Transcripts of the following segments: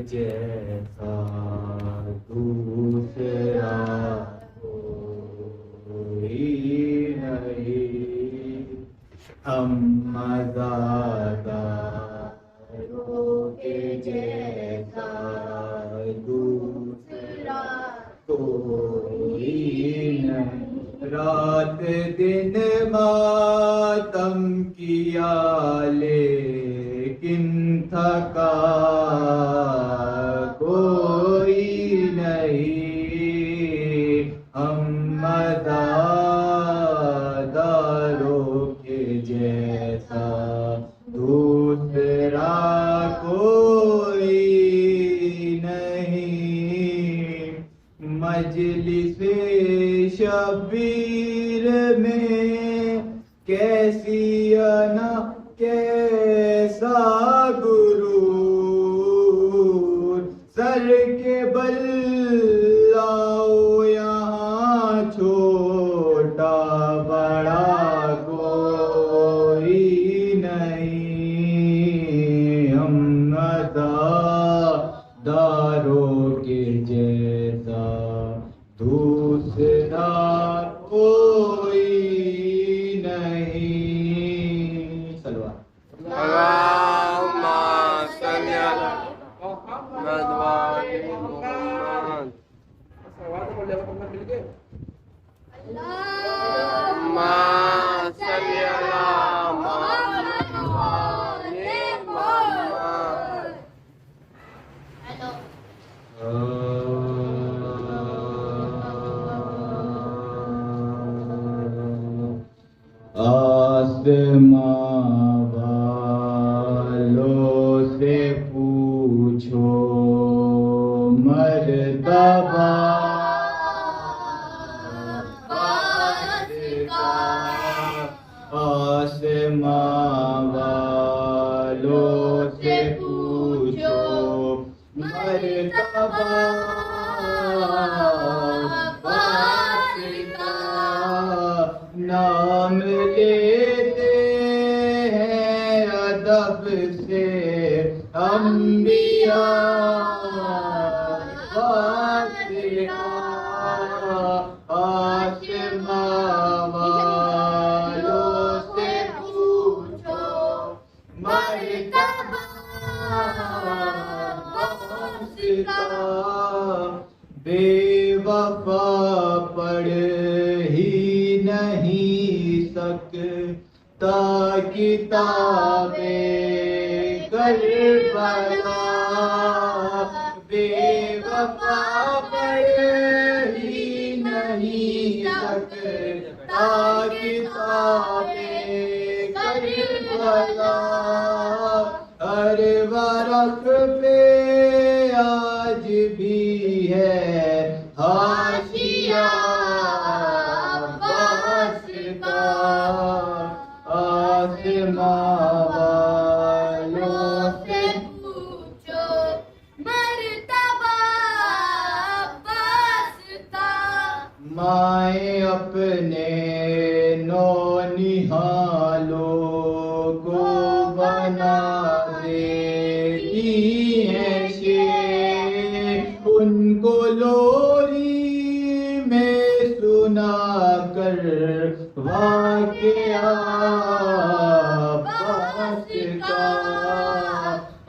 जैसा दूसरा कोई नहीं। हम मज़ादारों के जैसा दूसरा कोई नहीं। रात दिन मातम किया लेकिन थका कोई नहीं। हम मज़ादारों के जैसा दूसरा कोई नहीं। मजलिस शबीर में कैसी अना कैसा गुरूर। सर के बल लाओ यहाँ छोटा बड़ा कोई नहीं। हम मज़ादारों के जैसा दूसरा कोई नहीं। सलवा आसमां वालों से पूछो मर्तबा आसमां वालों से पूछो मर्तबा। नाम लेते हैं अदब से अंबिया आसमां वालों से पूछो मर्तबा। बेवफा पढ़ ही नहीं सकता किताबे करबला। बेवफा पढ़ ही नहीं सकता किताबे करबला। हर वरक़ पे आज भी है हाशिया आसमां वालों से पूछो मर्तबा वास्ता। माए अपने नौनिहालों को बना देती हैं शेर। उनको लोरी में सुना कर वाक़या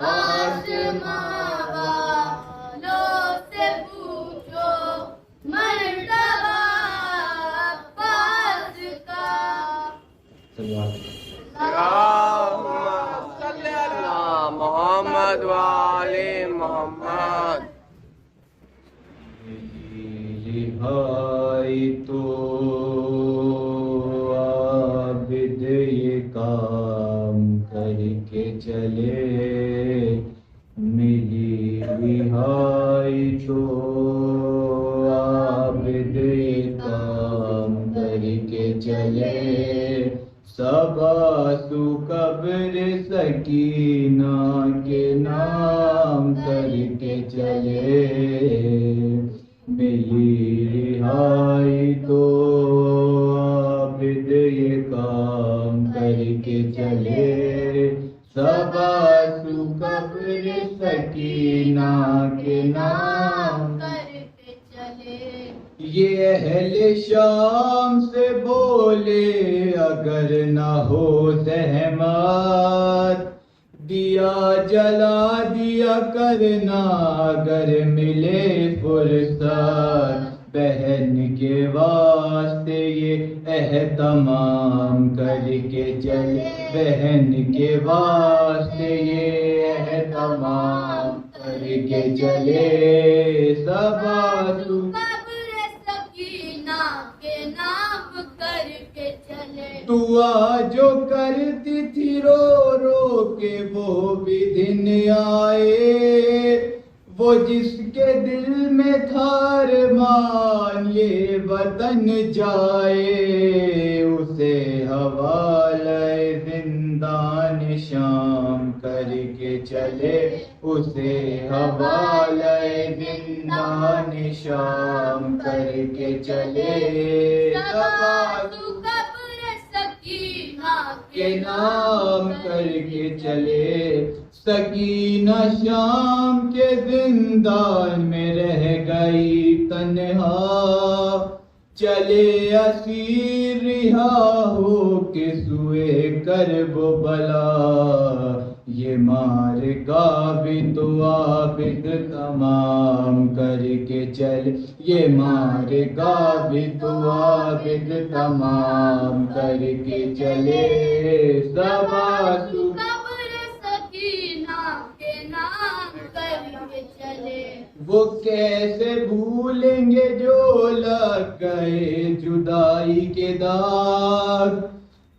आसमां वालों से पूछो मर्तबा वास्ता। मोहम्मद वाले मोहम्मद। रिहाई तो आबिद ये काम करके चले। मिली रिहाई तो आबिद ये काम करके चले। सबासु कब्र सकीना के नाम करके चले। मिली रिहाई तो आबिद ये काम करके चले। सबासु सकीना के नाम करके चले। ये अहले शाम से बोले अगर न हो सहमत, दिया जला दिया करना अगर मिले फुर्सत। बहन के वास्ते ये एहतमाम करके चले, बहन के वास्ते ये एहतमाम करके चले। सबासु कब्र सकीना के नाम करके चले। दुआ जो करती थी रो रो के वो भी दिन आए, वो जिसके दिल में था अरमान ये वतन जाए। उसे हवाले जिंदान शाम करके चले, उसे हवाले जिंदान शाम करके चले। सबासु कब्र सकीना के नाम करके चले। सकीना शाम के जिंदान में रह गई तन्हा, चले असीर रिहा हो के सुए करबो बला। ये मार का भी तो आबिद तमाम करके चले, ये मार का भी तो आबिद तमाम करके चले। सबासु कब्र सकीना के नाम करके चले। वो कैसे भूलेंगे जो लग गए जुदाई के दाग,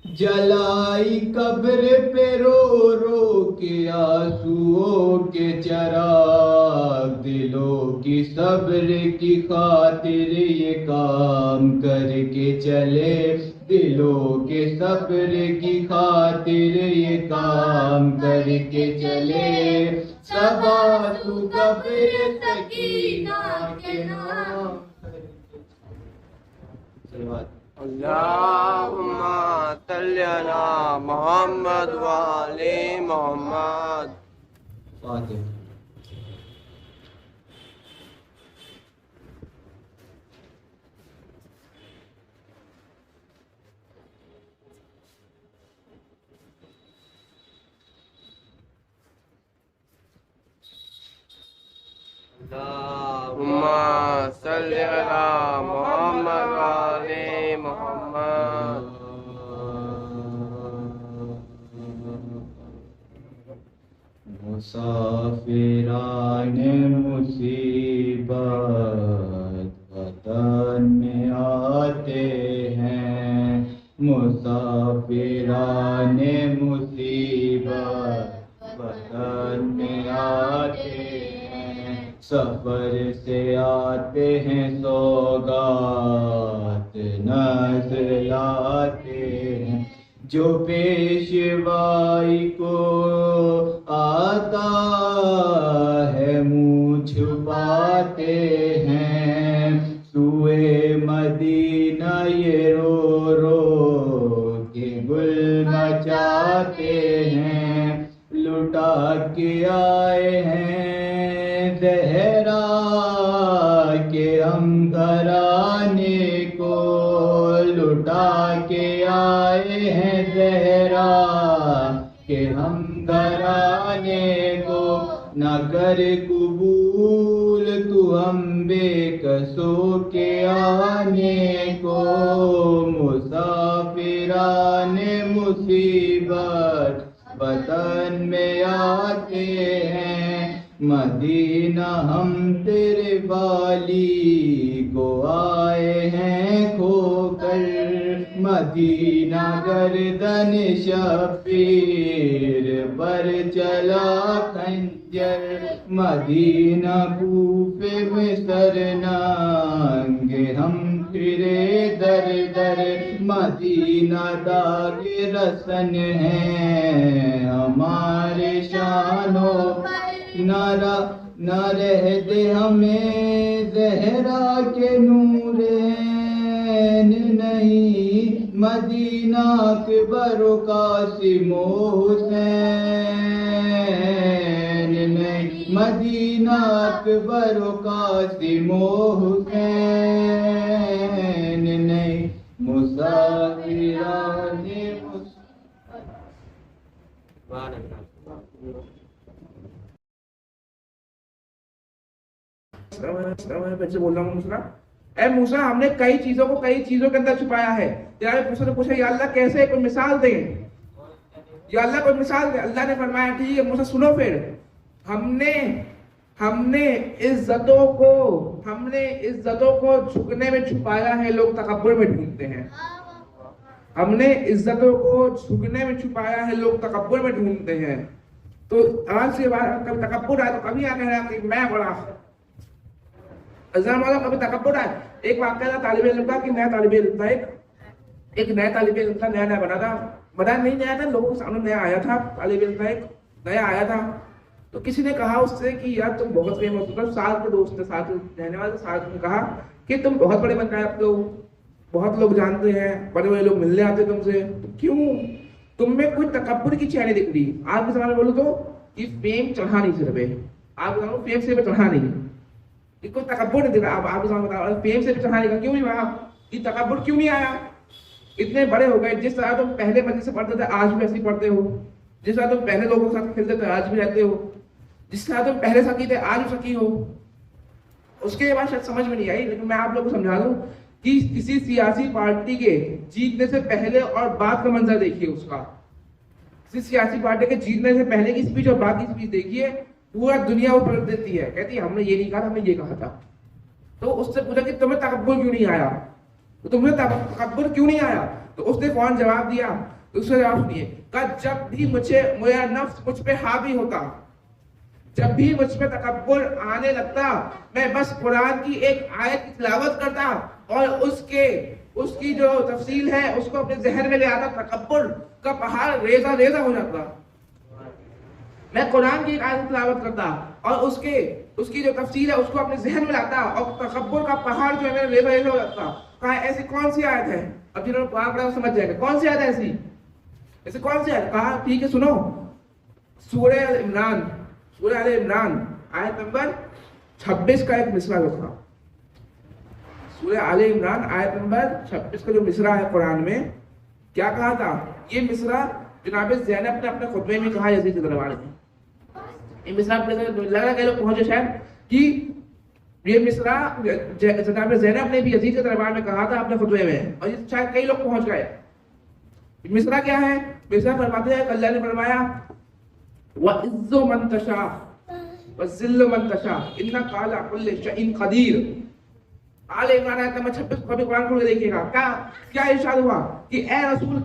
जलाई कब्र पे रो रो के आंसुओं के चराग। दिलों की सब्र की खातिर ये काम करके चले, दिलों के सब्र की खातिर ये काम करके चले। सबासु कब्र सकीना के नाम करके। अल्लाहुम्मा सल्ली अला मुहम्मद व आले मुहम्मद। फातिहा। अल्लाहुम्मा सल्ली अला मुहम्मद व आले मुहम्मद। मुसाफिराने मुसीबत वतन में आते हैं, मुसाफिराने मुसीबत वतन में आते हैं। सफर से आते हैं सौगात नज़र लाते हैं, जो पेशवाई को आता है मुँह छुपाते हैं। सुए मदीना ये रो रो के गुल मचाते हैं, लुटा के आए हैं ज़हरा के हम घराने को। लुटा के आए हैं ज़हरा के हम घराने को। न कर कबूल तू हम बेकसों के आने को। मुसाफिराने मुसीबत वतन में आते हैं, मदीना हम तेरे वाली को आए हैं खोकर। मदीना गर्दन शफीर पर चला खंजर, मदीना कूफे में सरनांगे हम फिरे दर दर। मदीना दागे रसन है हमारे शानों पर, न रह दे हमें ज़हरा के नूरैन नहीं। मदीना अकबर कासिम हुसैन नहीं। मदीना अकबर कासिम हुसैन नहीं मुसाफिराने फिर से बोल रहा हूँ मूसा, ए मूसा हमने कई चीजों को कई चीजों के अंदर छुपाया है। यार मूसा ने पूछा या अल्लाह कैसे, कोई मिसाल दे, या अल्लाह कोई मिसाल दे। अल्लाह ने फरमाया ठीक है मूसा सुनो, फिर हमने इज्जतों को झुकने में छुपाया है, लोग तकब्बुर में ढूंढते हैं। हमने इज्जतों को झुकने में छुपाया है, लोग तकब्बुर में ढूंढते हैं। तो आज से बात कभी तकब्बुर आए तो कभी आ कह रहा कि मैं बड़ा अज़म वाला, कभी तकब्बुर आए। एक वाक़या था तालिब इल्म का कि नया तालिब इल्म था, एक नया तालिब इल्म था, नया बना नहीं नया था, लोगों के सामने नया आया था, तालिब इल्म था, एक नया आया था। तो किसी ने कहा उससे कि यार तुम बहुत फेमस हो, साथ के दोस्त थे, साथ रहने वाले, साथ में कहा कि तुम बहुत बड़े बन गए, अब तो बहुत लोग जानते हैं, बड़े बड़े लोग मिलने आते तुमसे, तो क्यों तुम में कोई तकब्बुर की चैनी दिख रही? आज के जमाने में बोलो तो कि फेम चढ़ा नहीं सिर पे, आप बताओ फेम से चढ़ा नहीं, कोई तकब्बुर नहीं दिख रहा। आप बताओ फेम से चढ़ा नहीं, क्यों नहीं वहां ये तकब्बुर क्यों नहीं आया? इतने बड़े हो गए, जिस तरह तुम पहले मस्जिद से पढ़ते थे आज भी ऐसे पढ़ते हो, जिस तरह तुम पहले लोगों के साथ खेलते थे आज भी रहते हो, जिस तरह तुम पहले सकी थे आज भी सकी हो। उसके बाद शायद समझ में नहीं आई, लेकिन मैं आप लोगों को समझा दूं कि किसी सियासी पार्टी के जीतने से पहले और बाद का मंजर देखिए उसका। किसी सियासी पार्टी के जीतने से पहले की स्पीच और बाद की स्पीच देखिए, पूरा दुनिया वो पलट देती है, कहती है हमने ये नहीं कहा, हमने ये कहा था। तो उससे पूछा कि तुम्हें तकब्बुर क्यों नहीं आया, तो तुम्हें तकब्बुर क्यों नहीं आया? तो उसने फौरन जवाब दिया, दूसरा जवाब सुनिए, कहा जब भी मेरा नफ्स मुझ पे हावी होता, जब भी मुझ पे तकब्बुर आने लगता, मैं बस कुरान की एक आयत की तिलावत करता और उसकी जो तफसील है उसको अपने जहन में ले आता, तकब्बुर का पहाड़ रेजा रेजा हो जाता। मैं कुरान की एक आयत तिलावत करता और उसकी जो तफसील है उसको अपने जहन में लाता और तकब्बुर का पहाड़ जो है मेरा रेजा रेजा हो जाता। कहा ऐसी कौन सी आयत है? अब जिन्होंने कुरान पढ़ा समझ जाएगा कौन सी आयत है ऐसी कौन सी आयत? कहा ठीक है सुनो, सूरह अल इमरान आयत नंबर 26 का एक मिसरा लिखा। सूरह अल इमरान आयत नंबर 26 का जो मिसरा है कुरान में, क्या कहा था? ये मिसरा जनाब ज़ैनब ने अपने खुतबे में कहा यजीद के दरबार में। ये मिसरा लग रहा है लोग पहुंचे शायद कि ये मिसरा जनाब ज़ैनब ने भी यजीद के दरबार में कहा था अपने खुतबे में, और ये शायद कई लोग पहुंच गए। मिसरा क्या है? मिसरा फरमाते हैं अल्लाह ने फरमाया वइज़्ज़ु मन तशा वज़िल्लु मन तशा इन्नका अला कुल्लि शैइन कदीर। आले इमरान आयत नंबर 26 कभी कुरान खोल के देखिएगा, क्या इरशाद हुआ कि ए रसूल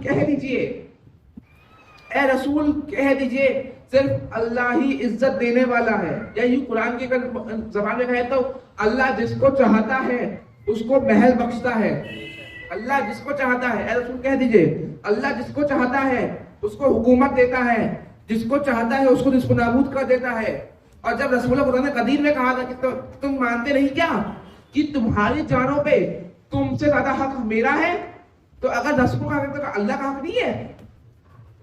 कह दीजिए सिर्फ अल्लाह ही इज्जत देने वाला है। या यूं कुरान के जबान में कहे तो अल्लाह जिसको चाहता है उसको महल बख्शता है। अल्लाह जिसको चाहता है, ए रसूल कह दीजिए अल्लाह जिसको चाहता है उसको हुकूमत देता है, जिसको चाहता है उसको निस्को नाबूद कर देता है। और जब रसूल खुदा ने कदीर में कहा था कि तुम मानते नहीं क्या कि तुम्हारी जानों पे तुमसे ज्यादा हक मेरा है, तो अगर रसूल का हक तो अल्लाह का हक नहीं है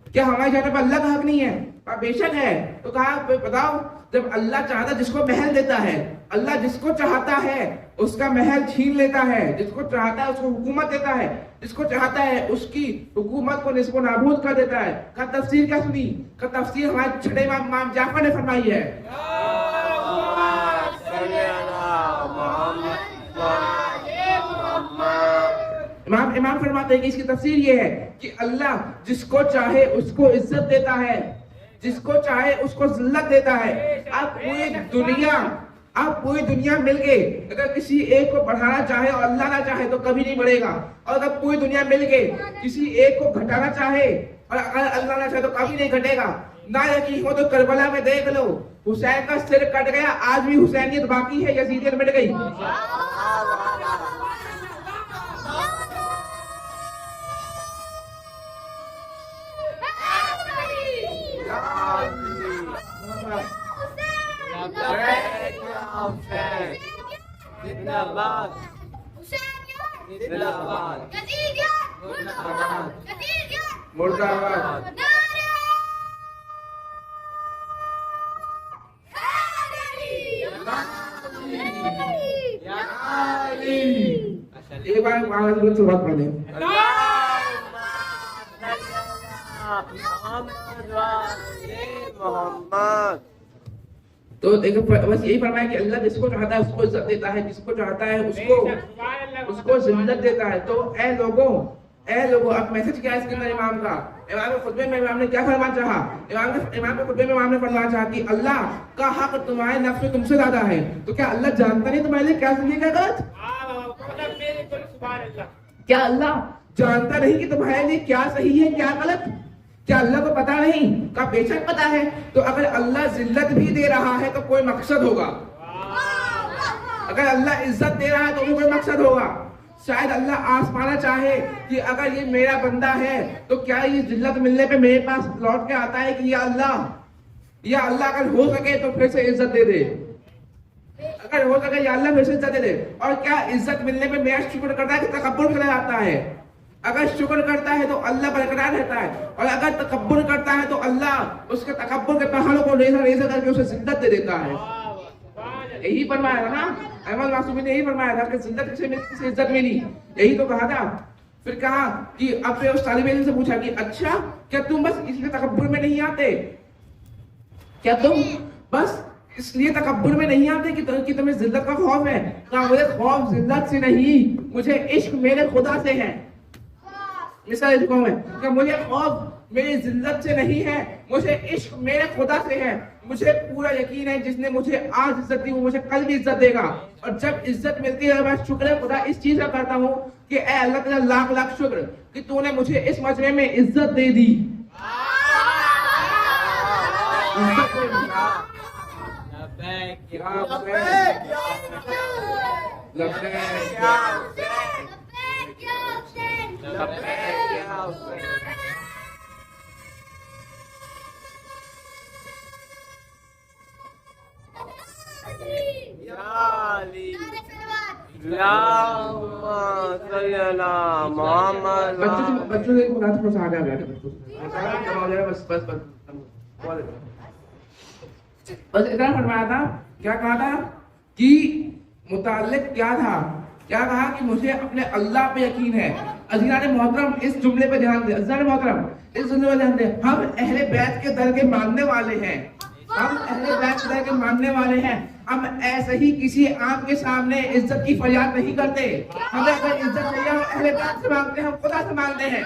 क्या? हमारी जानों पे अल्लाह का हक नहीं है? बेशक है। तो कहा बताओ, जब अल्लाह चाहता जिसको महल देता है, अल्लाह जिसको चाहता है उसका महल छीन लेता है, जिसको चाहता है उसको हुकूमत देता है, जिसको चाहता है उसकी हुकूमत को निस्बो नाबूद कर देता है। का तफसीर क्या सुनी? का तफसीर हमारे छठे इमाम जाफर ने फरमाई है। इमाम फरमाते हैं कि इसकी तफसीर ये है कि अल्लाह जिसको चाहे उसको इज्जत देता है, जिसको चाहे उसको जिल्लत देता है। अब पूरी दुनिया मिलके अगर किसी एक को बढ़ाना चाहे और अल्लाह ना चाहे तो कभी नहीं बढ़ेगा, और अगर पूरी दुनिया मिलके किसी एक को घटाना चाहे और अगर अल्लाह ना चाहे तो कभी नहीं घटेगा। ना यकीन हो तो करबला में देख लो, हुसैन का सिर कट गया, आज भी हुसैनियत बाकी है, यजीदियत मिट गई। मुर्दाबाद। एक बार आवाज शुरुआत कर दें। मोहम्मद। तो देखो बस यही फरमाया कि अल्लाह जिसको चाहता है उसको इज्जत देता है, जिसको चाहता है उसको जिल्लत देता है। तो ए लोगों अब मैसेज क्या है इसके अंदर इमाम का? इमाम के खुतबे में इमाम ने क्या फरमाना चाहा? इमाम के खुतबे में इमाम ने फरमाना चाहा कि अल्लाह का हक तुम्हारे नफ्स में तुमसे ज्यादा है। तो क्या अल्लाह जानता नहीं तुम्हारे लिए क्या सही है क्या गलत? क्या अल्लाह जानता नहीं कि तुम्हारे लिए क्या सही है क्या गलत? क्या अल्लाह को पता नहीं? का बेशक पता है। तो अगर अल्लाह जिल्लत भी दे रहा है तो कोई मकसद होगा। अगर अल्लाह इज्जत दे रहा है तो भी कोई मकसद होगा। शायद अल्लाह आसमाना चाहे कि अगर ये मेरा बंदा है तो क्या ये जिल्लत मिलने पे मेरे पास लौट के आता है कि या अल्लाह अगर हो सके तो फिर से इज्जत दे दे, अगर हो सके या अल्लाह फिर से इज्जत दे दे। और क्या इज्जत मिलने पे मेरा शुक्र करता है कि तकब्बुर भी चला जाता है? अगर शुक्र करता है तो अल्लाह बरकरार रहता है, और अगर तकब्बुर करता है तो अल्लाह उसके तकब्बुर के पहाड़ों को रेज़ा करके उसे जिल्लत दे देता है। यही फरमाया था ना, अहमद मासूमी ने यही फरमाया था कि जिल्लत किसे इज्जत मिली, यही तो कहा था। फिर कहा कि अब उस तालिब इल्म से पूछा कि अच्छा क्या तुम बस इसलिए तकब्बुर में नहीं आते? क्या तुम बस इसलिए तकब्बुर में नहीं आते कि तुम्हें जिल्लत का खौफ है? कहा मुझे खौफ जिल्लत से नहीं, मुझे इश्क मेरे खुदा से है। मिसाल इसको में कि मुझे खौफ मेरी जिल्लत से नहीं है, मुझे इश्क मेरे खुदा से है। मुझे पूरा यकीन है जिसने मुझे आज इज्जत दी वो मुझे कल भी इज्जत देगा। और जब इज्जत मिलती है मैं शुक्र खुदा इस चीज का करता हूँ कि ए अल्लाह तेरा लाख लाख शुक्र कि तूने मुझे इस मजमे में इज्जत दे दी। बच्चों से मुलाकात थोड़ा सा आगे आ गया बस इतना फरमाया था। क्या कहा था कि मुताल्लिक क्या था? क्या कहा कि मुझे अपने अल्लाह पे यकीन है। अज़ीज़ान मोहतरम इस जुमले पे ध्यान दें, अज़ीज़ान मोहतरम इस जुमले पे ध्यान दें। हम अहले बैत के दर के मानने वाले हैं, हम अहले बैत के दर के मानने वाले हैं। हम ऐसे ही किसी आम के सामने इज्जत की फरियाद नहीं करते। हमें अगर इज्जत चाहिए हम अहले बैत से मांगते हैं, हम खुदा से मांगते हैं।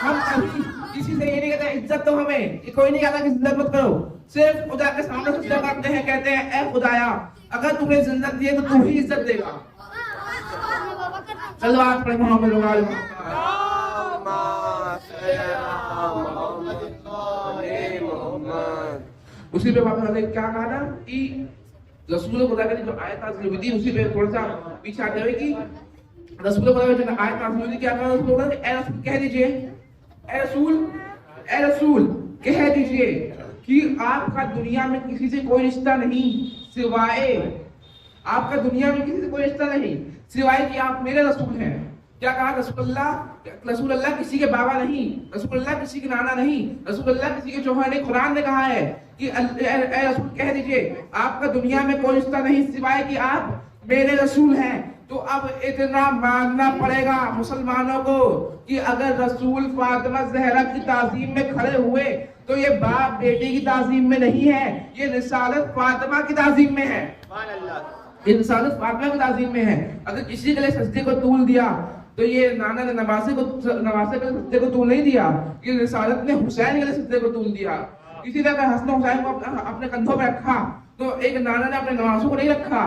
हम कभी किसी से ये नहीं कहते इज्जत तो हमें, कोई नहीं कहता कि इज्जत मत करो, सिर्फ खुदा के सामने सजदा करते हैं, कहते हैं ए खुदाया अगर तूने जिल्लत दी है तो तू ही इज्जत देगा। चलो आप पढ़े मोहम्मद उसी पे वापस आते क्या कहा था कि रसूल खुदा की जो आयत नाज़िल हुई थी उसी पे थोड़ा सा पीछे आते हुए कि रसूल खुदा की जो आयत नाज़िल हुई थी क्या कहा रसूल खुदा ए रसूल कह दीजिए, ए रसूल कह दीजिए कि आपका दुनिया में किसी से कोई रिश्ता नहीं सिवाय, आपका दुनिया में किसी से कोई रिश्ता नहीं सिवाय कि आप मेरे रसूल हैं। क्या कहा रसूल अल्लाह किसी के बाबा नहीं, रसूल अल्लाह किसी के नाना नहीं, रसूल अल्लाह किसी के चौहान नहीं। कुरान ने कहा है कि ए रसूल कह दीजिए आपका दुनिया में कोई रिश्ता नहीं सिवाय कि आप मेरे रसूल हैं। तो अब इतना मानना पड़ेगा मुसलमानों को कि अगर रसूल फातिमा ज़हरा की ताज़ीम में खड़े हुए तो ये बाप बेटी की ताज़ीम में नहीं है, ये रिसालत फातिमा की ताज़ीम में है। ये रिसालत फातिमा की ताज़ीम में है। अगर किसी के लिए सजदे को तूल दिया तो ये नाना ने नवासे के लिए सजदे को तूल नहीं दिया, ये रिसालत ने हुसैन के लिए सजदे को तूल दिया। किसी ने हसन हुसैन को अपने कंधों पे रखा तो एक नाना ने अपने नवासों को नहीं रखा,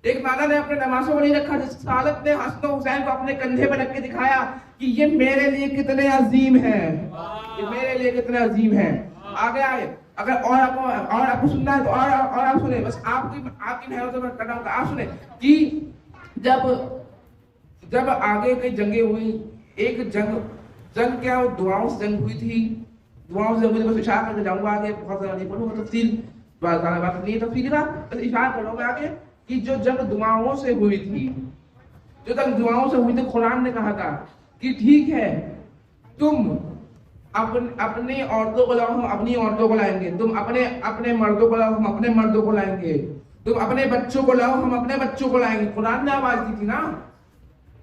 एक नाना ने अपने नवासों को नहीं रखा। रिसालत ने हसन हुसैन को अपने कंधे पे रख के दिखाया कि ये मेरे लिए कितने अजीम है, ये मेरे लिए कितने अजीम है। आगे आए अगर और आपको सुनना है तो और आप सुने, बस आपकी मेहनत से मैं कर रहा हूं। आप सुने कि जब आगे कई जंगें हुई, एक जंग क्या दुआओं से जंग हुई थी, दुआओं से मुझे बस इशारा करके जाऊंगा आगे, बहुत ज्यादा नहीं पढ़ूंगा तफसील बात नहीं तफसील का, बस इशारा करूंगा आगे कि जो जंग दुआओं से हुई थी, जो जंग दुआओं से हुई थी, कुरान ने कहा था कि ठीक है तुम अपनी औरतों को लाओ हम अपनी औरतों को लाएंगे, तुम अपने मर्दों को लाओ हम अपने मर्दों को लाएंगे, तुम अपने बच्चों को लाओ हम अपने बच्चों को लाएंगे। कुरान ने आवाज दी थी ना,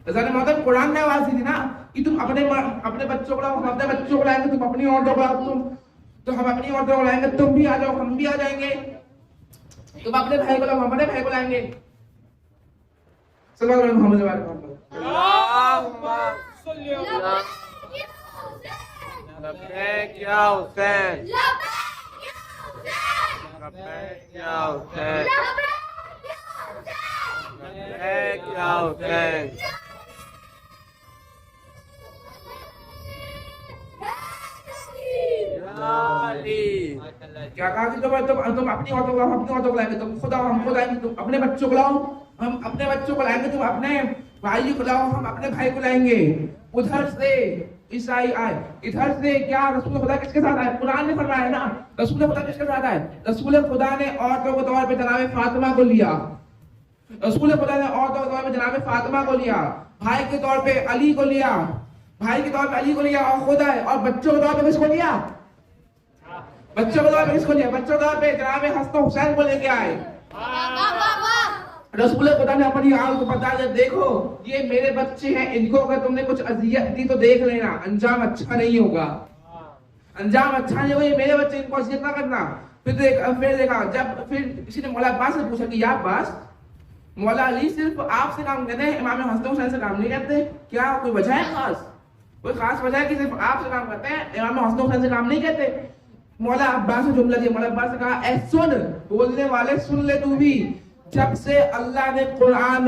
अजान मोहतरम कुरान में आवाज दी थी ना कि तुम अपने बच्चों को लाओ, हम अपने बच्चों को लाएंगे, तुम अपनी औरतों को लाओ, तो हम अपनी औरतों को लाएंगे, तुम भी आ जाओ, हम भी आ जाएंगे, तुम अपने भाई को लाओ, हम अपने भाई को लाएंगे। सल्लल्लाहु अलैहि मोहम्मद अल्लाहुम्मा सल्ली अला लब्बैक या हुसैन, लब्बैक या हुसैन, लब्बैक या हुसैन। क्या कहा कि तुम अपनी औरतों को लाओ, अपनी औरतों को लाएंगे, तुम खुद आओ, हमको लाएंगे, तुम अपने बच्चों को लाओ, हम अपने बच्चों को लाएंगे, तुम अपने भाई को लाओ, हम अपने भाई को लाएंगे। उधर से ईसाई आए, इधर से क्या रसूल खुदा किसके साथ आए? कुरान ने फरमाया ना, रसूल खुदा किसके साथ आए? रसूल खुदा ने औरतों के तौर पे जनाब फातिमा को लिया, रसूल खुदा ने औरतों के तौर पे जनाब फातिमा को लिया, भाई के तौर पे अली को लिया, भाई के तौर पे अली को लिया, और खुद आए, और बच्चों के तौर पे किसको लिया? बच्चों के तौर पे किसको लिया? बच्चों के तौर पे जनाब हसन हुसैन को लेके आए। रसूल खुदा ने अपनी आंख को बता दिया, देखो ये मेरे बच्चे हैं, इनको अगर तुमने कुछ अजियत दी तो देख लेना, अंजाम अच्छा नहीं होगा, अंजाम अच्छा नहीं होगा, ये मेरे बच्चे, इनको अजियत ना करना। फिर देखा जब फिर किसी ने मौला अब्बास से पूछा कि या अब्बास, मौला अली सिर्फ आपसे काम कहते हैं, इमाम हसन हुसैन से काम नहीं करते, क्या कोई वजह है खास? कोई खास वजह है कि सिर्फ आपसे काम करते हैं, इमाम हसन हुसैन से काम नहीं करते? मौला अब्बास ने जुमला दिया, मौला अब्बास ने कहा, ऐ सुन, बोलने वाले सुन ले तू भी, जब से अल्लाह ने कुरान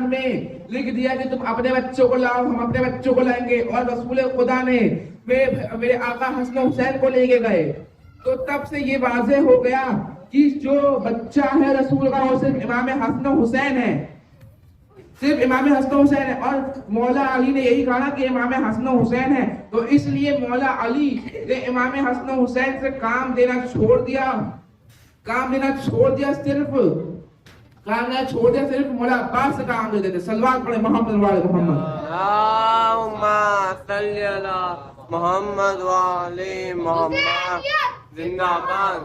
में लिख दिया कि तुम अपने बच्चों को लाओ, हम अपने बच्चों को लाएंगे, और रसूल खुदा ने मेरे आका हसन हुसैन को लेके गए, तो तब से ये वाज़े हो गया कि जो बच्चा है रसूल का वो सिर्फ इमाम हसन हुसैन है, सिर्फ इमाम हसन हुसैन है। और मौला अली ने यही कहा कि इमाम हसन हुसैन है, तो इसलिए मौला अली ने इमाम हसन हुसैन से काम देना छोड़ दिया, सिर्फ मौला अब्बास से काम देते थे। सलवात पढ़े मोहम्मद वाले मोहम्मद, अल्लाहुम्मा सल्ली अला मोहम्मद वाले मोहम्मद। जिंदाबाद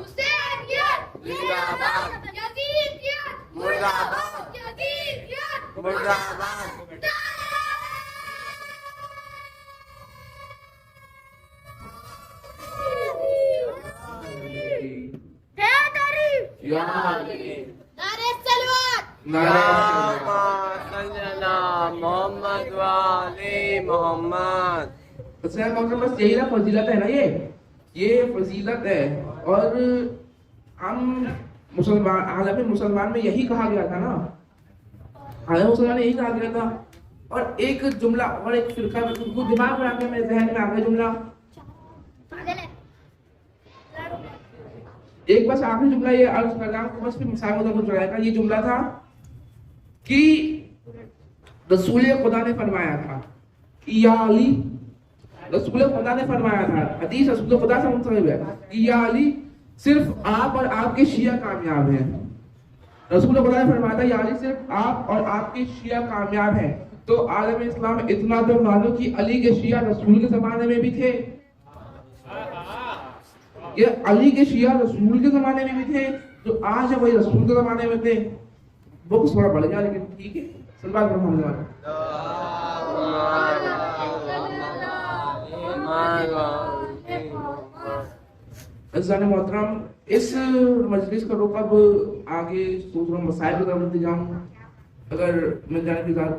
जिंदाबाद मुर्दाबाद मुर्दाबाद। मोहम्मद वाले मोहम्मद। बस यही ना फजीलत है ना, ये फजीलत है। और हम मुसलमान, आलम मुसलमान में यही कहा गया था ना, आलम मुसलमान में यही कहा गया था। और एक जुमला और एक फिरका दिमाग में आ गया, मेरे जहन में आ गया जुमला, एक बस आखिरी जुमला ये अर्ज कर रहा हूं, बस फिर मुसाहिब को जुड़ाएगा। ये जुमला था कि रसूल खुदा ने फरमाया था कि या अली, रसूल खुदा ने फरमाया था, हदीस रसूल खुदा से मुंसलिक है कि या अली, सिर्फ आप और आपके शिया कामयाब हैं। रसूल खुदा ने फरमाया था या अली, सिर्फ आप और आपके शिया कामयाब हैं। तो आलम इस्लाम इतना तो मानो कि अली के शिया रसूल के जमाने में भी थे, ये अली के शिया रसूल के जमाने में भी थे, जो आज है वही रसूल के जमाने में थे। वो कुछ थोड़ा बढ़ गया लेकिन ठीक है। सल्लल्लाहु अलैहि वसल्लम। मोहतरम, इस मजलिस का रुख अब आगे सोच रहा हूँ मसाइल की तरफ लेके जाऊँ, अगर मैं जाने के साथ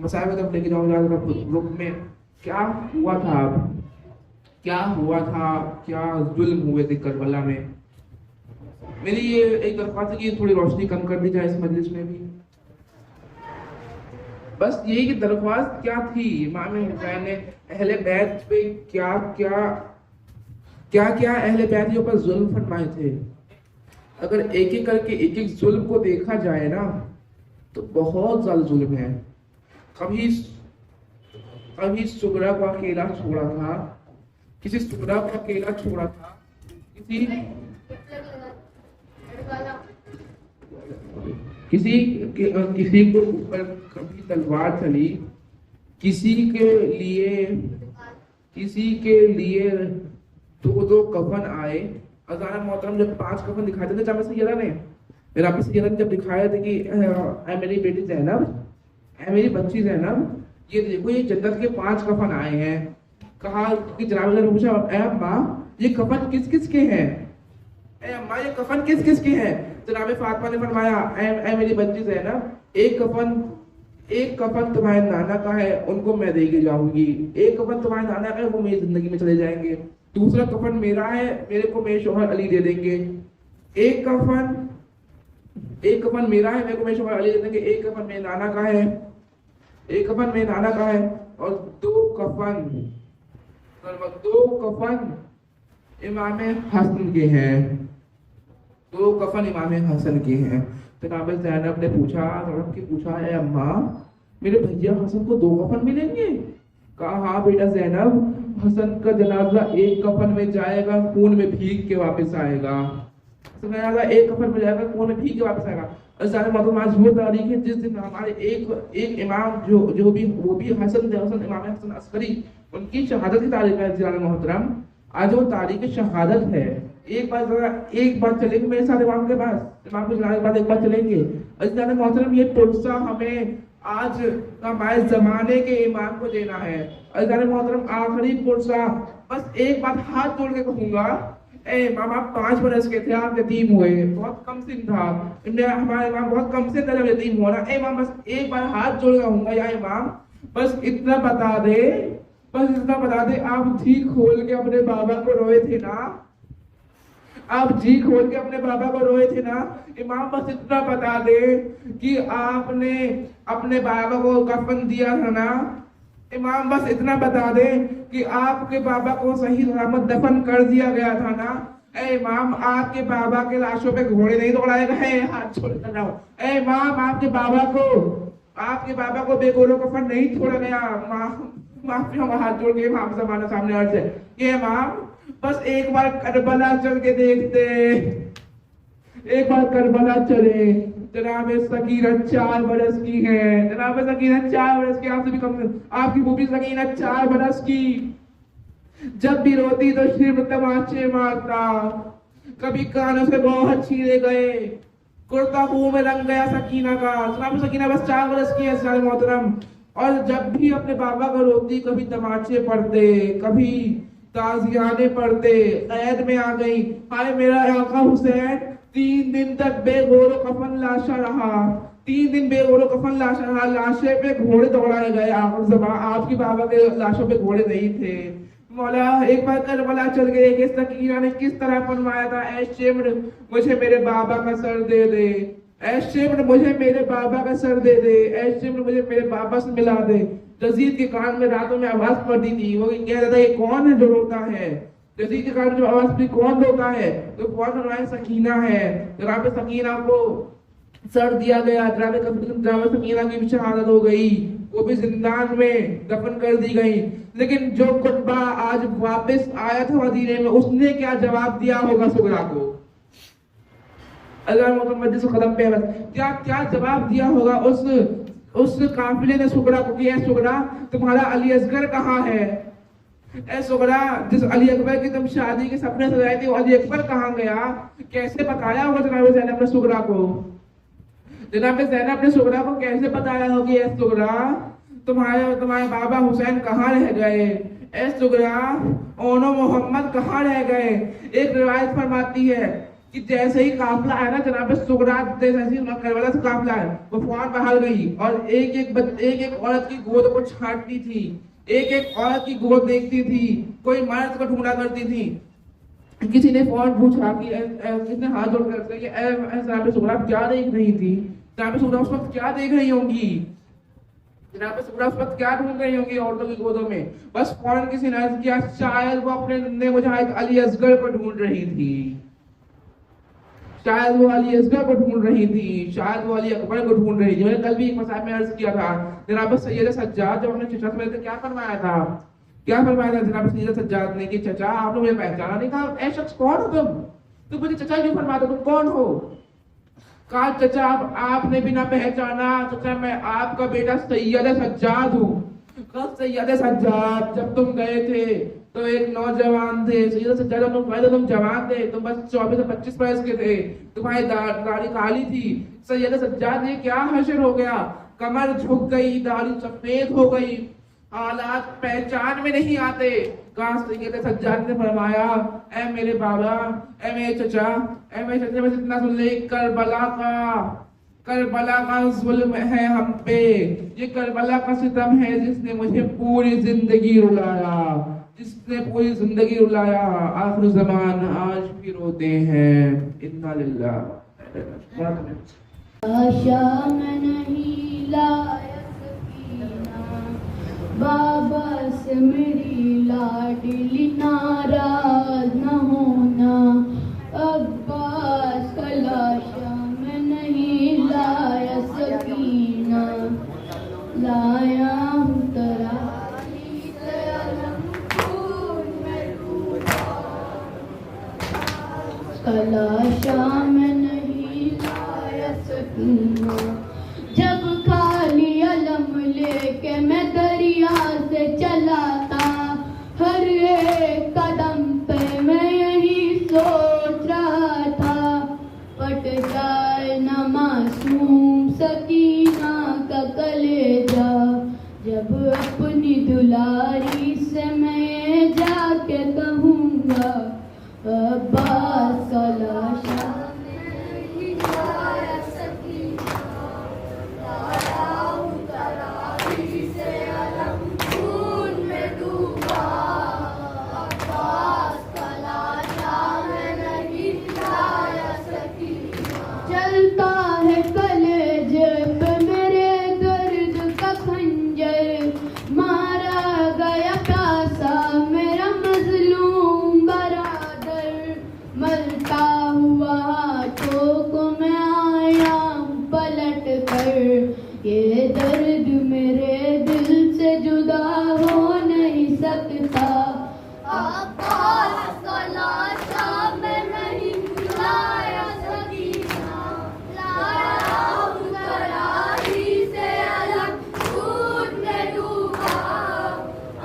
मसाइल की तरफ लेके जाऊँ, रुख में क्या हुआ था, क्या जुल्म हुए थे करबला में। मेरी ये एक दरख्वास्त है कि थोड़ी रोशनी कम कर दी जाए इस मजलिस में भी। बस यही की दरख्वास्त क्या थी, इमाम हुसैन ने अहले बैत पे क्या अहले बैत के ऊपर जुल्म फरमाए थे। अगर एक एक करके एक एक जुल्म को देखा जाए ना तो बहुत ज्यादा जुल्म है। कभी सुगरा को अकेला छोड़ा था, किसी सुगरा को अकेला छोड़ा था, किसी को ऊपर कभी तलवार चली, किसी के लिए दो कफन आए। अज़ान मोहतरम जब 5 कफन दिखाते थे जामा सैयदा ने, जनाब सकीना जब दिखाया था कि ऐ मेरी बेटी ज़ैनब, ऐ मेरी बच्ची ज़ैनब, ये देखो ये जन्नत के 5 कफन आए हैं। कहा कि जनाब ने पूछा, ऐ अम्मा ये कफन किस किस के हैं? ऐ अम्मा ये कफन किस किस के हैं? जनाब फातिमा ने फरमाया, ऐ मेरी बच्ची ज़ैनब, एक कफन तुम्हारे नाना का है, उनको मैं देके जाऊंगी। एक कफन तुम्हारे नाना का है, वो मेरी जिंदगी में चले जाएंगे। दूसरा कफन मेरा है, मेरे को मेरे शोहर अली दे देंगे। एक कफन मेरा है, मेरे को मेरे शोहर अली दे देंगे। एक कफन मेरे नाना का है, एक कफन मेरे नाना का है, और दो कफन इमाम हसन के हैं। 2 कफन इमाम हसन के हैं। जनाब ज़ैनब ने पूछा, है अम्मा मेरे भैया हसन को 2 कफन मिलेंगे? कहा हाँ बेटा ज़ैनब, हसन का जनाजा एक कफन में जाएगा, खून में भीग के वापस आएगा। जनाजा एक कफन में जाएगा, खून में भीग के वापस आएगा। और सारे मालूम आज वो तारीख है जिस दिन हमारे एक इमाम जो भी वो भी हसन इमाम हसन अस्करी, उनकी शहादत की तारीख है। जिलाल मोहतरम आज वो तारीख शहादत है। एक बार चलेंगे मेरे साथ इमाम के पास, इमाम को जलाने के बाद एक बार चलेंगे। जिलाल मोहतरम ये पुरसा हमें आज हमारे जमाने के इमाम को देना है। जिलाल मोहतरम आखिरी पुरसा, बस एक बात हाथ जोड़ के कहूंगा, इमाम आप 5 बरस के थे, आप यतीम हुए, बहुत कम सिन था, हमारे इमाम बहुत कम से जब यतीम हुआ ना, इमाम बस एक बार हाथ जोड़ के कहूंगा, या इमाम बस इतना बता दे, आप जी खोल के अपने बाबा को रोए थे ना, आप जी खोल के अपने बाबा को रोए थे ना। इमाम बस इतना बता दे कि आपने अपने बाबा को कफन दिया था ना। इमाम बस इतना बता दे कि आपके बाबा को सही सलामत दफन कर दिया गया था ना। ए इमाम आपके बाबा के लाशों पे घोड़े नहीं दौड़ाएगा है, हाथ छोड़ कर रहा हूं। ए इमाम आपके बाबा को बेगोरो कफन नहीं छोड़ा गया। माफी होगा, हाथ जोड़ के इमाम जमाना सामने अर्ज है, ये इमाम बस एक बार करबला चल के देखते, एक बार करबला चले। जनाब सकीना 4 बरस की है, जनाब सकीना 4 बरस की, आपसे भी कम, आपकी बूबी सकीना 4 बरस की। जब भी रोती तो सिर्फ तमाचे मारता, कभी कानों से बहुत छीने गए, कुर्ता मुंह में रंग गया सकीना का। जनाब सकीना बस 4 बरस की है सारे मोहतरम, और जब भी अपने बाबा को रोती, कभी तमाचे पड़ते, कभी ताजियाने पड़ते, कैद में आ गई। हाय मेरा आका हुसैन 3 दिन तक बेगोरो कफन लाशा रहा, 3 दिन बेगोरो कफन लाशा रहा, लाशे पे घोड़े दौड़ाए गए। आपकी बाबा के लाशों पे घोड़े नहीं थे। मौला एक बार करबला चल गए कि सकीना ने किस तरह फरमाया था, ऐ शिम्र मुझे मेरे बाबा का सर दे दे, ऐ शिम्र मुझे मेरे बाबा का सर दे दे, ऐ शिम्र मुझे मेरे बाबा से मिला दे। जजीद के कान में रातों में आवाज पड़ती थी, वो कह रहा था ये कौन है जो रोता है। जजीद के कान में जो आवाज पड़ी, कौन रोता है, तो कौन फरमाया सकीना है। जनाब सकीना को सर दिया गया, जनाब सकीना की भी शहादत हो गई, वो भी जिंदान में दफन कर दी गई। लेकिन जो कुतबा आज वापस आया था मदीने में, उसने क्या जवाब दिया होगा सुगरा को, अल्लाह खत्म पे क्या जवाब दिया होगा उस काफिले ने सुगरा को कि सुगरा तुम्हारा अली असगर कहाँ है। ऐ सुगरा जिस अली अकबर की तुम शादी के सपने सजाए थे, वो अली अकबर कहाँ गया, कैसे बताया होगा जनाब ज़ैनब ने सुगरा को। जनाब ज़ैनब ने सुगरा को कैसे बताया होगा कि ऐ सुगरा तुम्हारे बाबा हुसैन कहाँ रह गए, ऐ सुगरा ओनो मोहम्मद कहाँ रह गए। एक रिवायत फरमाती है कि जैसे ही काफिला आया ना, जनाब सुगरा जैसे ही करबला से काफिला आया, वो फौरन बाहर गई और एक औरत की गोद को छांटती थी, एक औरत की गोद देखती थी, कोई मर्द को ढूंढा करती थी। किसी ने फौरन पूछा कि किसने हाथ जोड़ कर कि जनाब सुगरा क्या देख रही थी, जनाब सुगरा उस वक्त क्या देख रही होंगी, जनाब सुगरा उस वक्त क्या ढूंढ रही होंगी औरतों की गोदों में। बस फौरन किसी ने अर्ज किया, शायद वो अपने मुजाहिद अली असगर को ढूंढ रही थी, शायद वो अली असगर को ढूंढ रही थी, शायद वो अली अकबर को ढूंढ रही थी। मैंने कल भी एक मसाइल में अर्ज किया था, जनाब सैयद सज्जाद जब हमने चचा से क्या फरमाया था जनाब सैयद सज्जाद ने कि चचा आपने मुझे पहचाना नहीं। कहा ऐ शख्स कौन हो तुम मुझे चचा क्यों फरमाते, तुम कौन हो। कहा चचा आपने भी ना पहचाना, चचा मैं आपका बेटा सैयद सज्जाद हूँ। कहा सैयद सज्जाद जब तुम गए थे तो एक नौजवान थे, सीधे से ज्यादा तुम जवान थे, तुम बस 24 से 25 वर्ष के थे, तुम्हारी दाढ़ी काली थी। सैयद सज्जाद ने क्या हशर हो गया, कमर झुक गई, दाढ़ी सफेद हो गई, हालात पहचान में नहीं आते। सैयद सज्जाद ने फरमाया, ऐ मेरे बाबा, ऐ मेरे चचा, बस इतना सुन ले, करबला का जुल्म है हम पे, ये करबला का सितम है जिसने मुझे पूरी जिंदगी रुलाया, जिसने पूरी जिंदगी रुलाया, आखिर ज़मान आज भी रोते हैं। इन्ना लिल्लाह। आशा में नहीं लाया सकीना, बाबा से मेरी लाडली नाराज न होना, अब्बास का लाशा में नहीं लाया सकीना, लाया हूँ तराही से अलमपुर में डूबा, लाशा में नहीं लाया सकीना। जब खाली अलम लेके मैं दरिया से चला था, हर एक कदम पे मैं यही सोच रहा था, पट जाए न मासूम सकीना का कलेजा, जब अपनी दुलारी से मैं जाके कहूँगा, अब्बास का लाशा नहीं लाया सकीना, लाया हूँ तराही से अलमपुर में डूबा, अब्बास का लाशा नहीं लाया सकीना। चलता है कलेजे पे मेरे दर्द का खंजर, मारा गया प्यासा मेरा मजलूम बरादर, मरता हुआ हाथों को मैं आया हूँ पलट कर, ये दर्द मेरे दिल से जुदा हो नहीं सकता, अब्बास का लाशा मैं नहीं लाया सकीना, लाया हूँ तराही से अलमपुर में डूबा,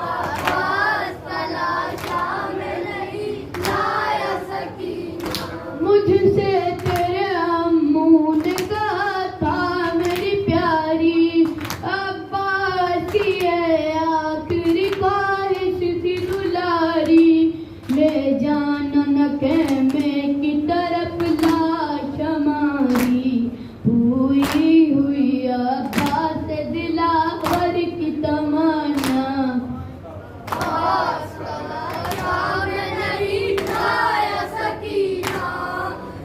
अब्बास का लाशा मैं नहीं लाया सकीना। मुझसे तेरे अम्मू ने कहा था मेरी प्यारी, अब्बास की ये आखिरी ख्वाहिश थी दुलारी, ले जाना न खेमे की तरफ लाश हमारी, हुई हुई अब्बास दिलावर की तमन्ना, अब्बास का लाशा मैं नहीं लाया सकीना,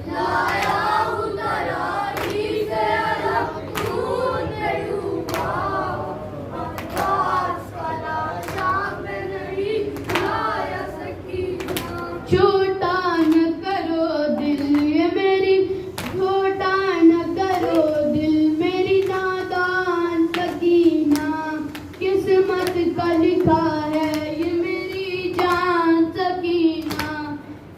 लाया हूँ तराही से अलमपुर में डूबा, अब्बास का लाशा मैं नहीं लाया सकीना। छोटा न करो दिल ये मेरी, छोटा न करो दिल मेरी नादान सकीना, किस्मत का लिखा है ये मेरी जान सकीना,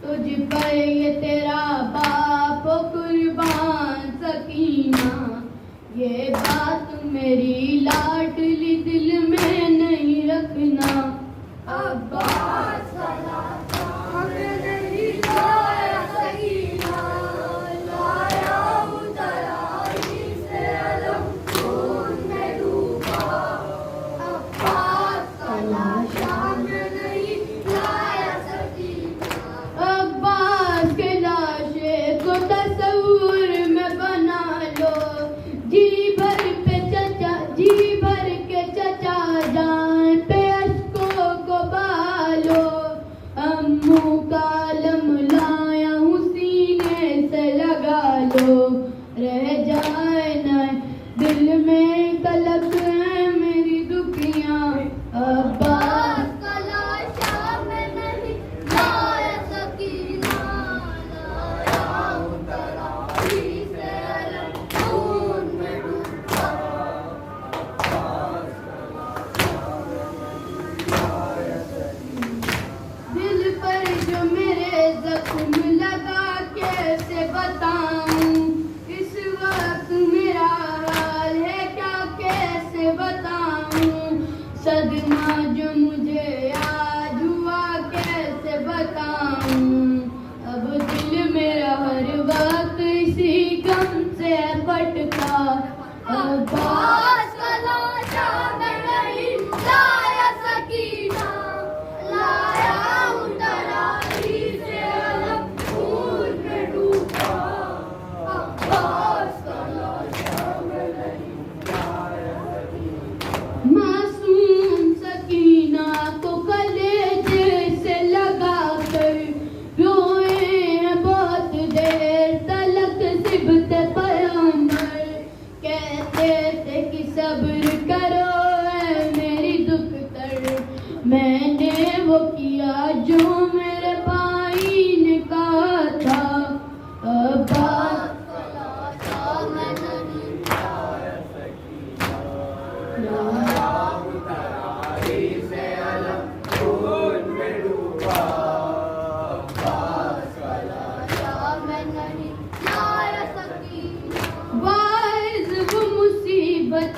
तुझ पर ये तेरा बाप कुर्बान सकीना, ये बात मेरी लाडली दिल में नहीं रखना, अब्बास का लाशा मैं नहीं लाया सकीना, लाया हूँ तराही से अलमपुर में डूबा, अब्बास का लाशा मैं नहीं लाया सकीना। अब्बास के लाशे को तस्वीर में बना लो, जी भर के चचा जान पे अश्कों को बहा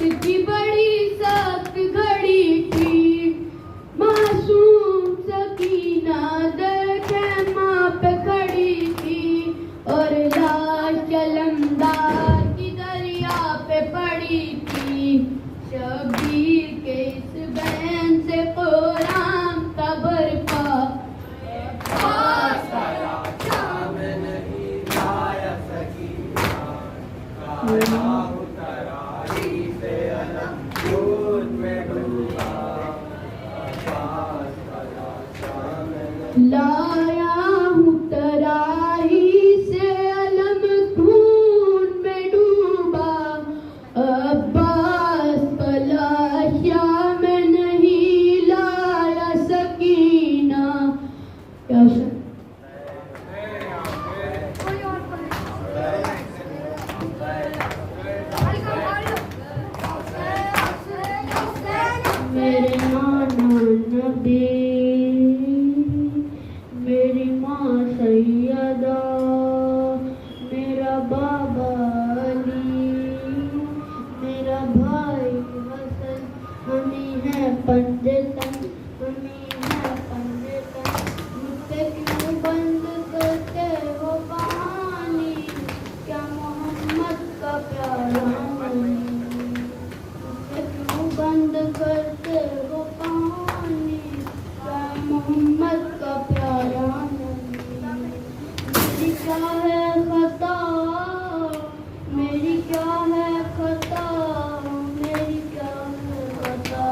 वक्त की बड़ी सख्त घड़ी थी, मासूम सकीना दर खेमा पे खड़ी थी, और लाश जलमदार की दरिया पे पड़ी थी। शबीर के इस बहन से कुरान का बरपा लाया हूँ तराही से अलम खून में डूबा, अब्बास तलाशा में नहीं लाया सकीना। मेरे नाना नबी, मेरी माँ सैयदा, मेरा बाबा अली, मेरा भाई हसन, हमी है पंडितन, हमी है पंडितन। मुझसे क्यों बंद करते हो कहानी, क्या मोहम्मद का प्यारा नहीं? मुझसे क्यों बंद करते हो कहानी, क्या मोहम्मद का प्यारा नहीं? मेरी क्या है खता, मेरी क्या है खता, मेरी क्या है खता,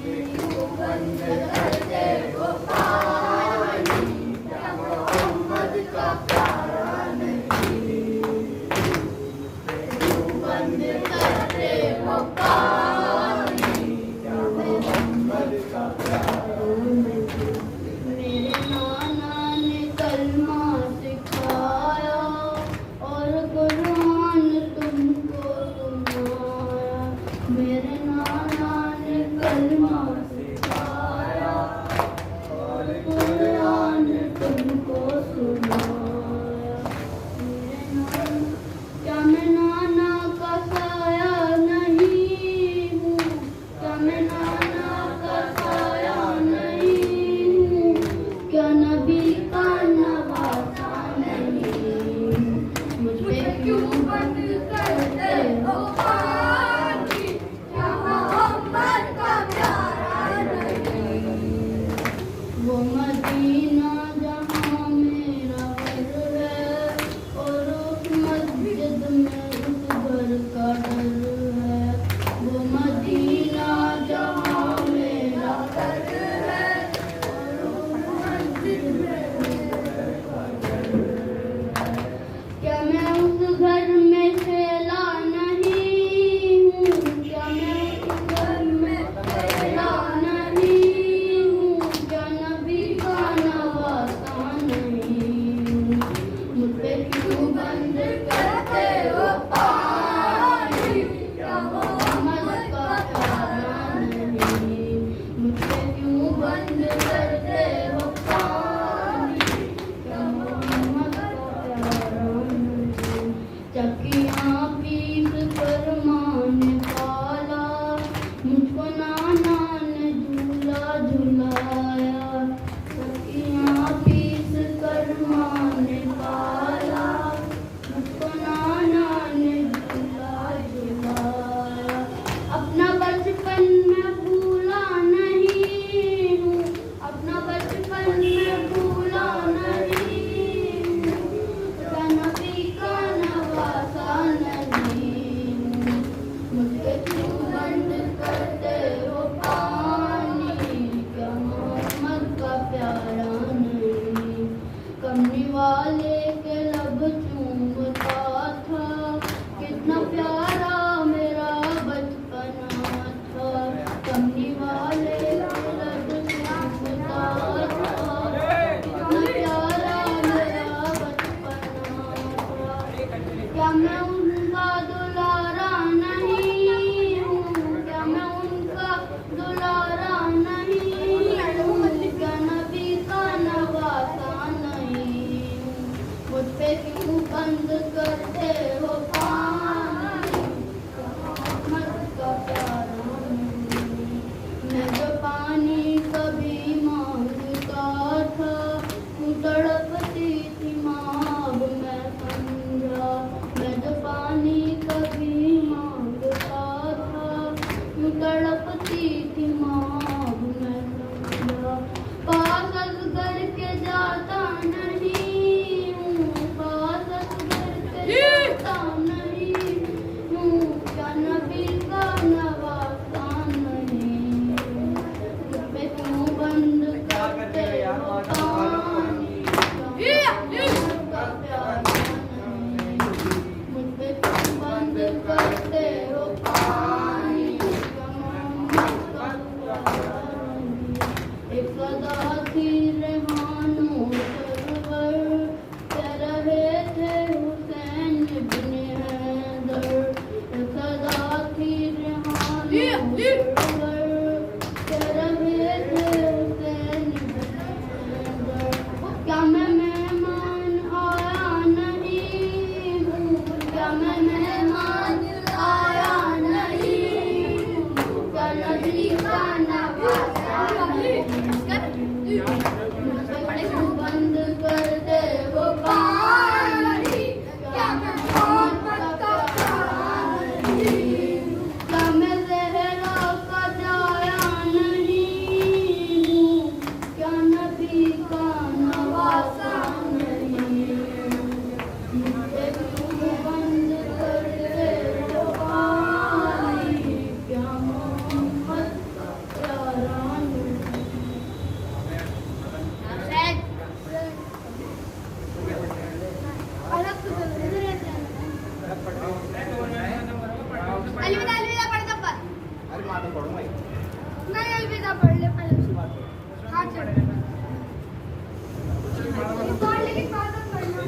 मेरी को बंद करते हो कहानी, क्या मोहम्मद का प्यारा नहीं? बंद करते हो कहानी, क्या मोहम्मद का प्यारा नहीं? मेरे नाना ने कलमा सिखाया और कुरान तुमको सुनाया। मेरे नाना ने कलमा सिखाया और कुरान तुमको सुनाया। मेरे नाना, क्या मैं नाना का साया नहीं हूँ? क्या मैं नाना का साया नहीं हूँ? क्या नबी का नवासा नहीं? मुझ पे क्यों बंद करते हो कहानी, क्या मोहम्मद का प्यारा नहीं? वो मदीना जहाँ मेरा घर है, और उस मस्जिद में उस घर का डर है। वो मदीना जहाँ मेरा घर है, और उस मस्जिद में उस घर का डर है। क्या मैं उस घर में खेला नहीं हूँ? क्या मैं उस घर में खेला नहीं हूँ? क्या नबी का नवासा नहीं हूँ? मुझ पे क्यों बंद करते हो कहानी, क्या मोहम्मद का प्यारा नहीं? मुझ पे क्यों बंद करते हो कहानी, क्या मोहम्मद का प्यारा नहीं? चकियाँ पीस कर माँ ने पाला, मुझको नाना ने झूला झुलाया। चकियाँ पीस कर माँ ने पाला, मुझको नाना ने झूला झुलाया। अपना बचपन में भूला नहीं हूँ, अपना बचपन में भूला नहीं हूँ। क्या नबी का नवासा नहीं हूँ? मुझे क्यों बंद करते हो कहानी, क्या मोहम्मद का प्यारा नहीं? कमली वाले के लब चूमता था, कितना प्यारा मेरा बचपना था। कमली वाले के लब चूमता था, कितना प्यारा मेरा बचपना था। क्या मैं उनका दुलारा नहीं हूँ? क्या मैं उनका दुलारा नहीं हूँ? क्या नबी का नवासा नहीं हूँ? मुझ पे क्यों बंद करते हो कहानी, क्या मोहम्मद का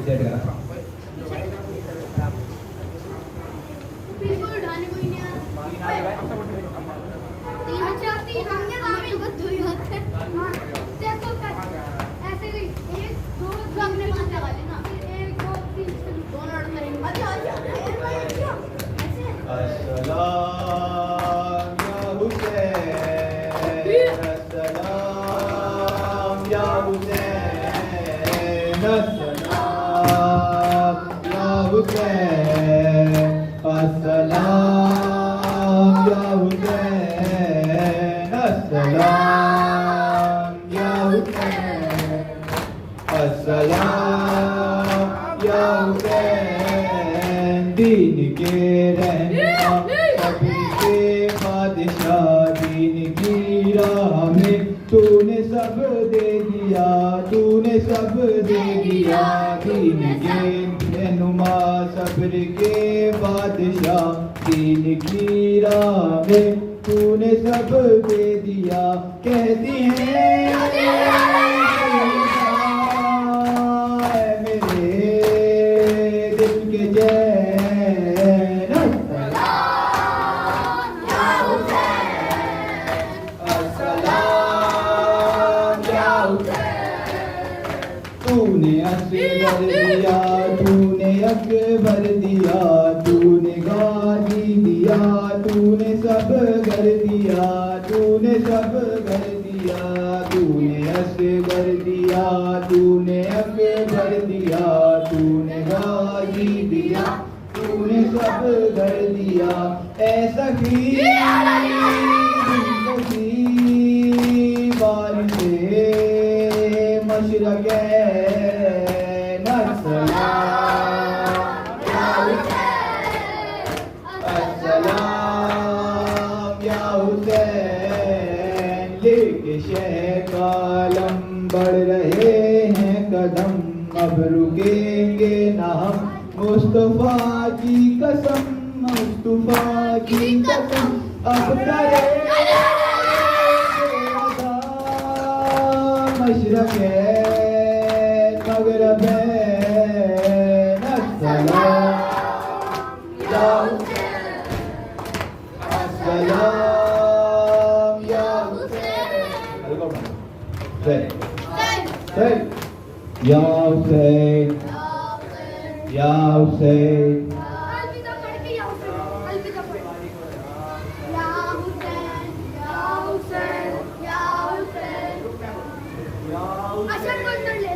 सेट करा बिल्कुल उठाने कोई नहीं आया अच्छा तीन हमने नाम ही होगा दो ही होते हैं हाँ देखो ऐसे ही एक दो अपने पास लगा लेना एक दो तीन दोनों लड़ करेंगे अच्छा ऐसे अस्सलाम या हुसैन अस्सलाम या हुसैन अस्सलाम या हुसैन अस्सलाम या हुसैन अस्सलाम या हुसैन अस्सलाम या हुसैन दीन के रहनुमा सभी के बादशाह दीन की राह में तूने सब दे दिया तूने सब दे दिया दीन के रहनुमा सब्र के बादशाह दीन की राह में तूने सब दे दिया कहती हैं मेरे दिल के चैन अस्सलाम या तूने असगर दिया तूने अकबर दिया तूने गाजी दिया तूने सब घर दिया तूने सब घर दिया तूने असगर दिया तूने अकबर दिया तूने गाजी दिया तूने सब घर दिया ऐसा ही बारिश मशरक़ अस्सलाम या हुसैन लेके शह कालम बढ़ रहे हैं कदम अब रुकेंगे ना हम मुस्तफा की कसम मुस्तफा की कसम अब करेंगे मशरक़ मगरब अस्सलाम या हुसैन या हुसैन या हुसैन अलविदा पढ़ के या हुसैन अलविदा पढ़ या हुसैन या हुसैन या हुसैन अच्छा कौन कर ले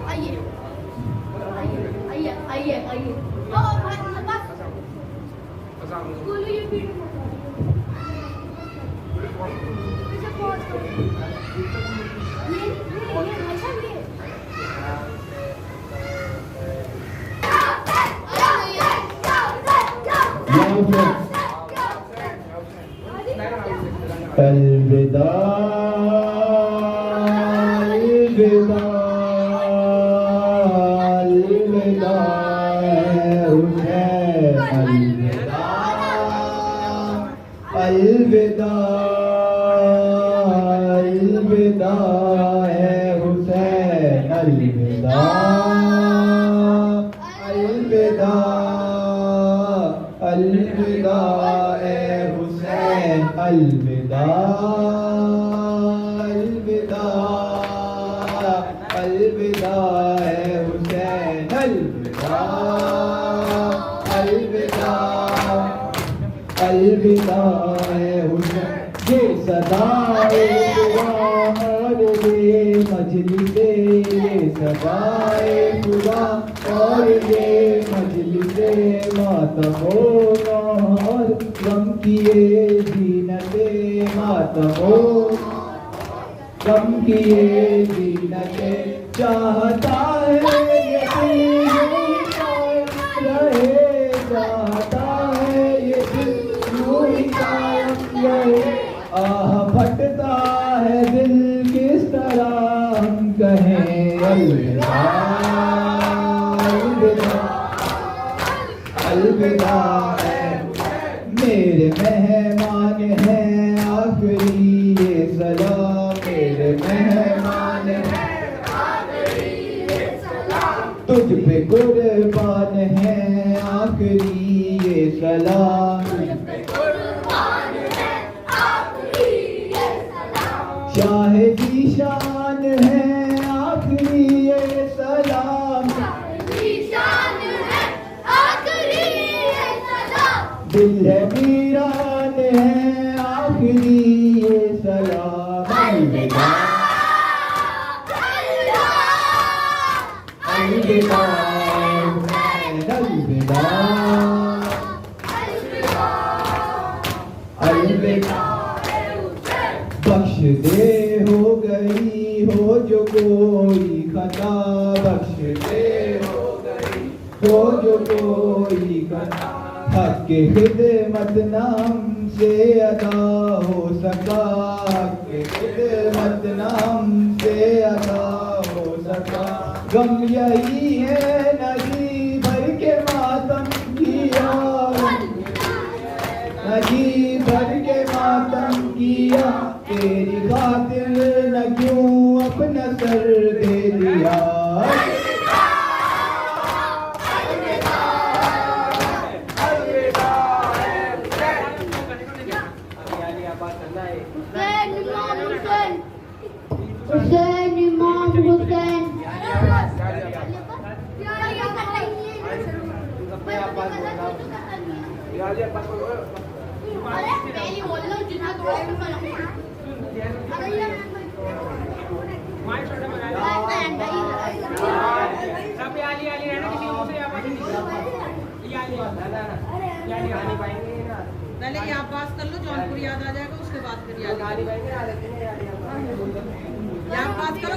आइए बोलो ये वीडियो अलविदा अलविदा अलविदा हुसैन अलविदा अलविदा अलविदा है हुसैन अलविदा अलविदा अलविदा है हुसैन अलविदा अलविदा अलविदा है हुसैन अलविदा अलविदा अलविदा है हुसैन। ये सदाए खुदा और ये मजलिसे ये सदाए खुदा और ये मजलिसे मातमो और गम किए जीनते मातमो गम किए जीनते चाहता है ये दिल रहे चाहता है ये दिल यूं ही कायम रहे। आह फटता है दिल किस तरह हम कहें अलविदा अलविदा अलविदा है मेरे मेहमान हैं आखिरी ये सलाम मेरे मेहमान हैं तुझ पे कुर्बान है आखिरी ये सलाम शाहे की शान है आखिरी ये सलाम दिल है वीरान है आखिरी ये सलाम अलविदा अलविदा अलविदा अलविदा बख्श दे हो गई हो जो कोई खता बख्श दे हो गई हो जो कोई खता हक के खिदमत नाम से अदा हो सका हक के खिदमत नाम से अदा हो सका गम यही है नदी भर के मातम किया नदी भर के मातम किया तेरी खातिर न क्यों अपना सर दे दिया हुसैन इमाम हुसैन पहले ये आप बात कर लो जौनपुर याद आ जाएगा उसके बाद फिर याद यहाँ बात करो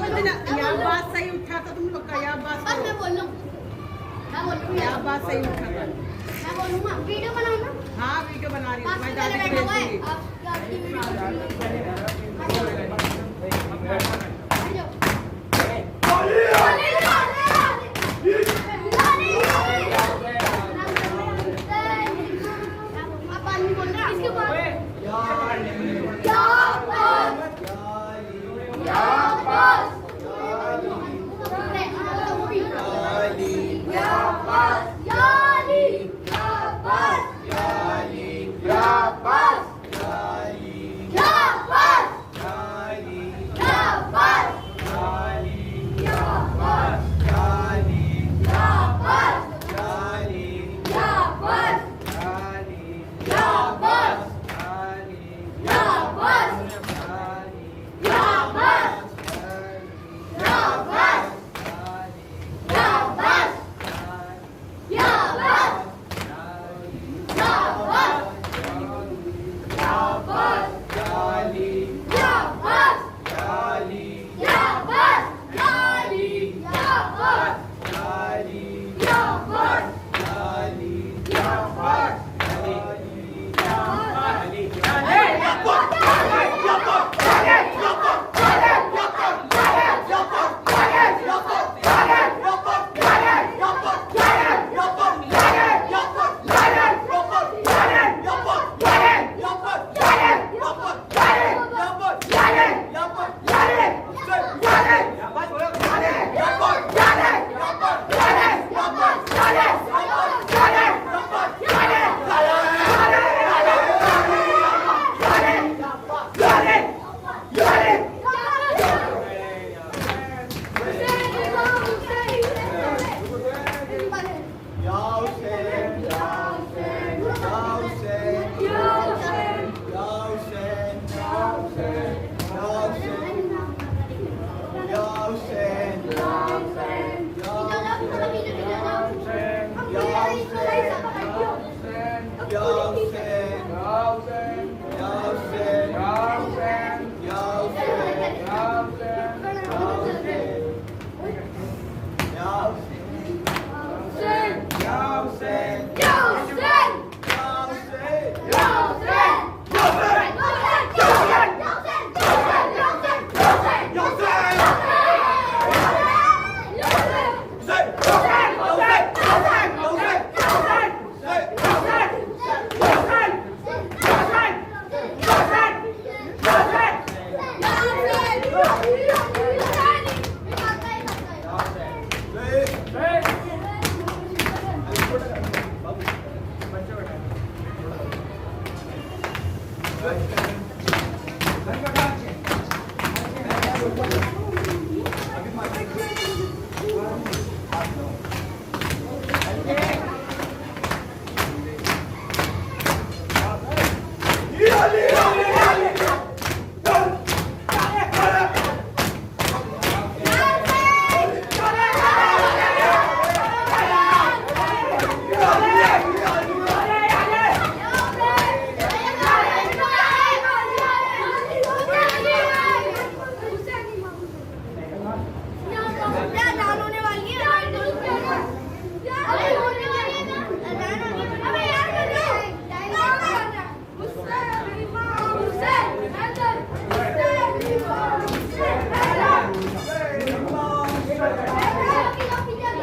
यहाँ बात सही उठा था तुम लोग का यहाँ बात करो यहाँ बात सही उठा था वीडियो बनाओ ना हाँ वीडियो बना रही हूँ मैं दादी को भेज दूंगी Yeah! धन्यवाद।